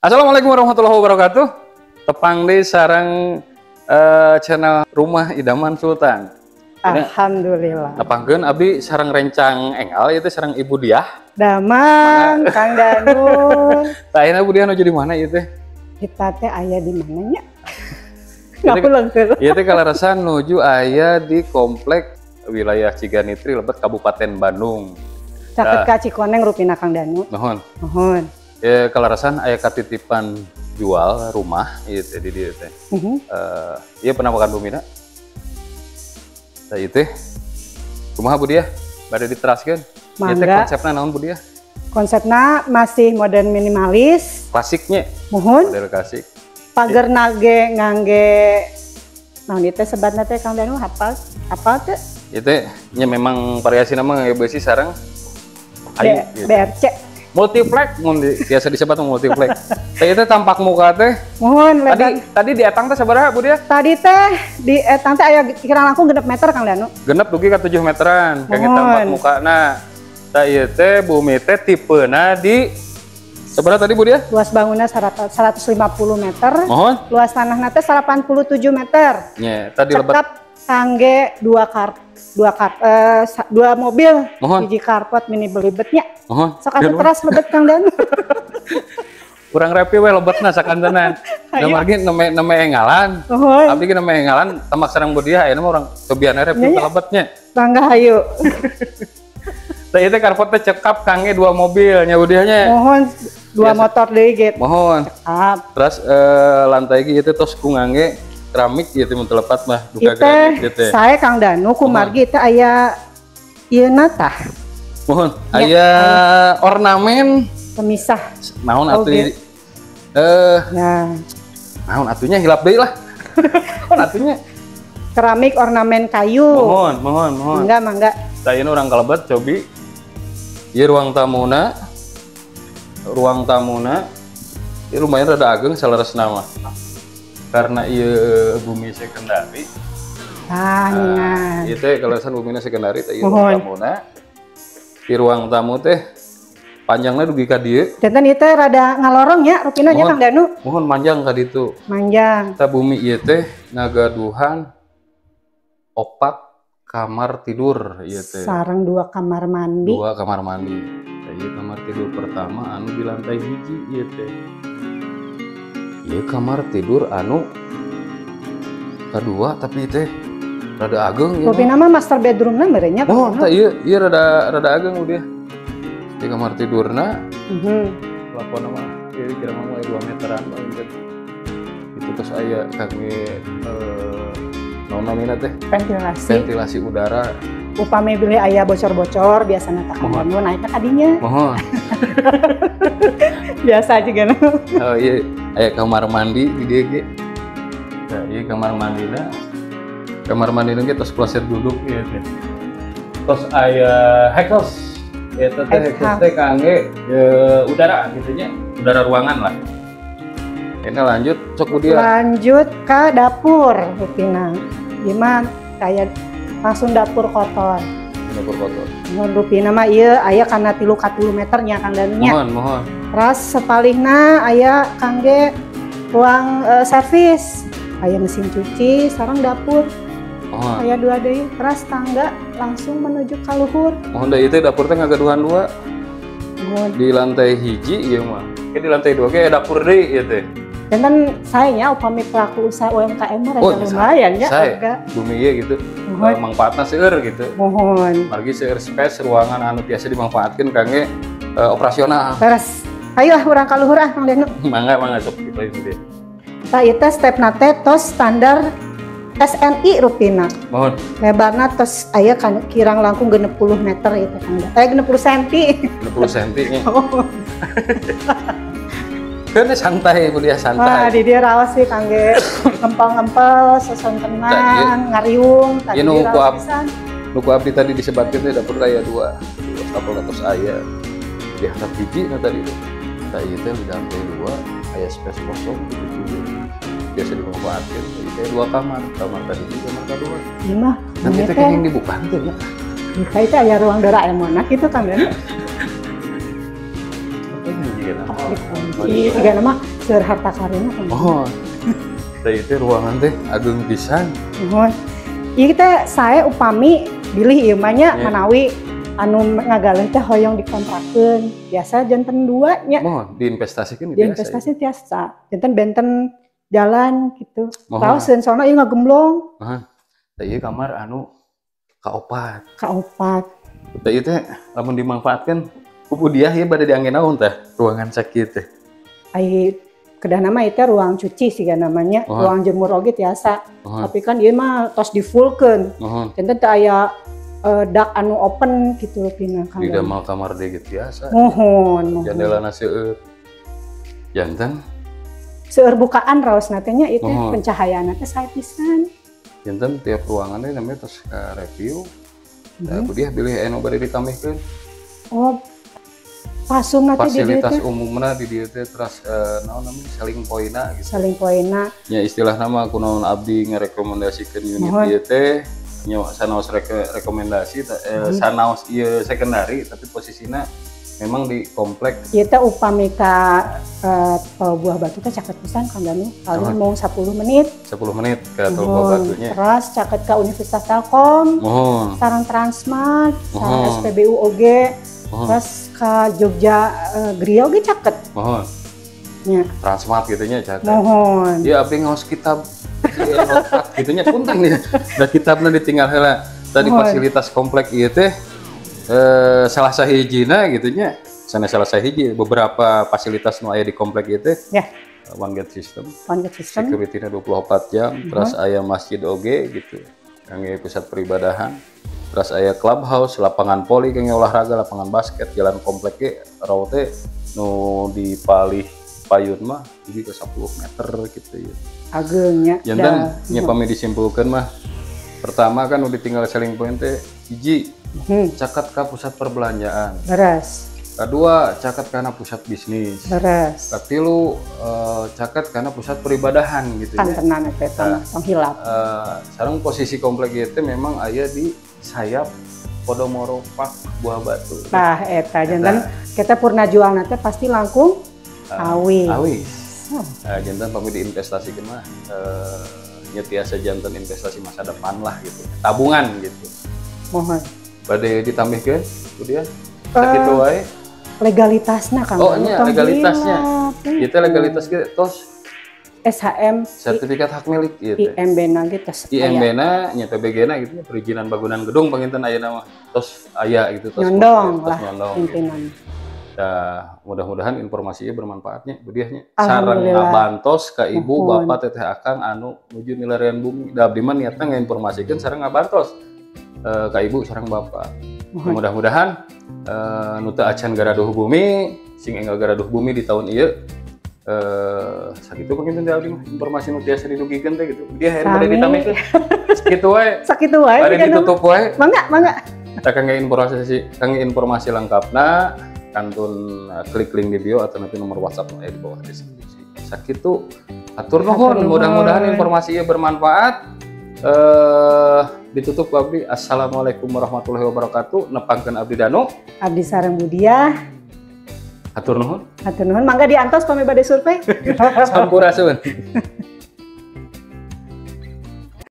Assalamualaikum warahmatullahi wabarakatuh. Tepang di sarang channel Rumah Idaman Sultan. Alhamdulillah. Tepangkeun abdi sarang rencang enggal itu sarang Ibu Diah. Damang Kang Danun. Tah Ibu Diah nu jadi mana ieu teh? Kita teh aya di mana nya? Ngapuleung heula. Ieu teh kalarasan nuju aya di komplek wilayah Ciganitri Lebet Kabupaten Bandung. Caket ka Cikoneng rupina Kang Danu. Nuhun. Nuhun. Ya kalarasan aya katitipan jual rumah ieu teh di dieu teh. Ieu penampakan bumina. Tah ieu teh kumaha Bu Diah? Bade diteraskeun. Ieu teh konsepna naon Bu Diah? Konsepna masih modern minimalis. Klasiknya. Muhun. Model klasik. Pagerna ge ngangge naon ieu teh sebatna teh Kang Danu hafal teh? Ieu teh nya memang variasi nama ngage beusi sareng ayu gitu. BRC. Multiplex mun biasa disebut multiplex. Teh ieu teh tampak muka teh. Muhun lebar. Tadi di etang teh sabaraha Bu Diah? Tadi teh di etang teh aya kirang langkung 6 meter Kang Danu. Genep dugi ka 7 meteran. Kangge tampak mukana. Tah ieu teh bumi teh tipena di sabaraha tadi Bu Diah? Luas bangunan 150 meter. Mohon. Luas tanahna teh 87 meter. Nya, tadi lebat cekap kangge dua mobil. Mohon. Hiji karpot mini belibetnya. Mohon. Sok atuh teras lebet Kang Danu. Kurang rapi we lebetna sakantenan. Da margi neme engalan. Abdi ge neme engalan tambak sareng Bu Diah ayeuna mah urang tobiana rapi ka lebetnya. Bangga hayu. Teh ieu teh karpot teh cekap kangge 2 mobil nya Bu Diah nya. Mohon 2 motor deui ge. Mohon. Cekap. Terus lantai ge ieu teh tos ku ngangge keramik ieu teh mun telepat mah duka keramik ieu teh. Sae Kang Danu kumargi teh aya ieuna tah. Mohon. Aya ornamen pemisah. naon atuh Ya. naon atunya hilap deui lah. Naon atunya? Keramik ornamen kayu. Mohon. Mangga. Tah ieu urang kalebet cobi. Ieu ruang tamuna. Ieu lumayan rada ageng salaresna mah. Karena ieu bumi sekundari. Ieu teh kalarasan bumina sekundari teh ieu ruang tamuna. Di ruang tamu teh panjangnya dugi ka dieu. Janten ieu teh rada ngalorong nya rupina nya Kang Danu. Mohon manjang ka ditu. Manjang. Tah bumi ieu teh ngagaduhan 4 kamar tidur ieu teh. Sareng 2 kamar mandi. 2 kamar mandi. Tah ieu kamar tidur pertama anu di lantai hiji ieu teh. Ieu kamar tidur anu kedua tapi teh rada ageng ieu. Rupina mah master bedroomna meureun nya. Oh, tah ieu rada ageng udah. Di kamar tidurna. Plafonna mah kira-kira mulai 2 meteran paling. Itu terus aya kangge naon namina teh? Ventilasi udara. Upami bilih aya bocor-bocor biasana tah Kang Danu naikna ka dinya. Mohon. Biasa aja gana. Oh iya, aya kamar mandi di dieu ge. Nah, ieu kamar mandina. Kamar mandi ge tos kloset duduk ieu teh. Tos aya hekos. Eta teh hekos teh kangge udara gitu nya, udara ruangan lah. Ini lanjut sok Bu Diah. Lanjut ke dapur rupina. Gimana kayak langsung dapur kotor. Dapur kotor. Mun rupina mah ieu aya kana 3 ka 10 meter nya Kang Danu nya. Mohon. Terus sepalihna aya kangge ruang servis. Aya mesin cuci, sareng dapur. Aya 2 deui, terus tangga langsung menuju ka luhur. Mohon da ieu teh dapur teh ngagaduhan 2. Mohon. Di lantai hiji ieu mah. Di lantai 2 ge dapur deui ieu teh. Dan sayanya upami pelaku usaha UMKM mah rada lumayan ya harga. Bumi ieu gitu. Mangpaatna seueur gitu. Mohon. Margi seueur space ruangan anu biasa dimanfaatkeun kangge operasional. Beres. Ayo urang ka luhur Kang Danu. Mangga sok kitu ieu. Tah ieu teh stepna teh tos standar SNI rupina. Mohon. Lebarna tos aya kan kirang langkung 60 meter ieu teh Kang Danu. 60 cm. 60 cm nya. Kan santai Bu Diah santai. Wah, di dia raos sih kangge ngempel-ngempel, sesontenan, ngariung, tadi nu raos pisan. Nu ku abdi tadi disebatkeun teh dapur aya 2. Dapur atas aya. Di harap hiji na tadi. Tah ieu teh di lantai 2 aya space kosong gitu. Biasa dimanfaatkeun teh 2 kamar. Kamar tadi juga kamar kedua. Ieu mah nanti teh yang dibuka teh nya. Buka itu aya ruang Doraemon gitu Kang Danu. tiga nama seueur harta karuna. Oh. Teh itu ruangan teh ageung pisan. Mohon. Ieu teh sae upami bilih ieu mah nya manawi anu ngagaleh teh hoyong dikontrakeun. Biasa janten 2 nya. Mohon diinvestasikan Di investasi tiasa. Janten benten jalan gitu. Raoseun soalna ieu ngagemblong. Heeh. Teh ieu kamar anu kaopat. Kaopat. Teh ieu teh lamun dimanfaatkeun ku dia ieu bade diangge naon teh ruangan sakieu teh. Ai kedah nama itu ruang cuci sih kan namanya, ruang jemur oge tiasa. Tapi kan ieu mah tos difulkeun. Janten teh aya dak anu open gitu pina Kang. Di dalam kamar deui gitu biasa. Mohon. Jandelana seueur. Janten seueur bukaan raosna teh nya ieu teh pencahayaanna teh sae pisan. Janten tiap ruangan teh namanya tos review. Da kudiah bilih anu bade ditambahkeun. Oh. Pasung nanti fasilitas umumna di dieu teh terus naon namanya saling poina gitu. Saling poina. Ya istilah nama kunaon abdi ngarekomendasikeun unit ieu teh nya sanaos rekomendasi sanaos ieu sekundari tapi posisinya memang di komplek. Ieu teh upami ka Tol Buah Batu teh caket pisan Kang Danu. Paling mau 10 menit. 10 menit ke Tol Buah Batunya. Terus caket ka Universitas Telkom. Sareng Transmart, sareng SPBU oge. Terus ke Jogja Griau ge caket. Mohon. Nya. Transmart gitu nya caket. Mohon. Ya abdi ngaos kitab. Gitu nya punten nih. Da kitabna ditinggal heula. Tadi fasilitas komplek ieu teh salah sahijina gitu nya. Sana salah sahiji beberapa fasilitas nu aya di komplek ieu teh. Ya. One gate system. One gate system. Security-na 24 jam, terus aya masjid oge gitu. Kangge pusat peribadahan. Terus aya clubhouse, lapangan voli kangge olahraga, lapangan basket, jalan komplek ge raw teh nu dipalih payun mah jadi ke 10 meter gitu ya. Ageungnya. Janten nya pami disimpulkeun mah pertama kan udah tinggal selling point teh hiji caket ka pusat perbelanjaan. Beres. Kedua caket kana pusat bisnis. Beres. Katilu caket kana pusat peribadahan gitu ya. Kantenan eta tong hilap. Sareng posisi komplek ieu teh memang aya di sayap Podomoro Park Buah Batu. Tah eta janten kita purna jualna teh pasti langkung awis. Awis. Janten pami diinvestasikan mah nya tiasa janten investasi masa depan lah gitu. Tabungan gitu. Mohon. Bade ditambahkeun kemudian sakitu wae. Legalitasna Kang. Oh nya legalitasnya. Ieu teh legalitas ge tos SHM sertifikat hak milik ieu teh. IMB-na ge tos. IMB-na nya PBG-na gitu perizinan bangunan gedung panginten ayeuna mah tos aya gitu tos. Nyondong lah intinya. Nah, mudah-mudahan informasinya bermanfaatnya budiahnya. Sareng ngabantos ka ibu bapak teteh akang anu nuju milarian bumi. Da abdi mah niatna ngainformasikeun sareng ngabantos ka ibu sareng bapak. Mudah-mudahan nu teu acan garaduh bumi, sing enggal garaduh bumi di tahun ieu sakitu panginten teh abdi mah informasi nu tiasa didugikeun teh gitu. Dia hayang bade ditamikeun. Sakitu wae. Sakitu wae. Bade ditutup wae. Mangga. Kita kangge informasi lengkapna kantun klik link di bio atau nanti nomor WhatsApp di bawah deskripsi. Sakitu atur nuhun, mudah-mudahan informasi ieu bermanfaat. Ditutup abdi. Assalamualaikum warahmatullahi wabarakatuh. Nepangkeun abdi Danu. Abdi sareng Budiah. Atur nuhun. Atur nuhun, mangga diantos pami bade survei. Sampurasun.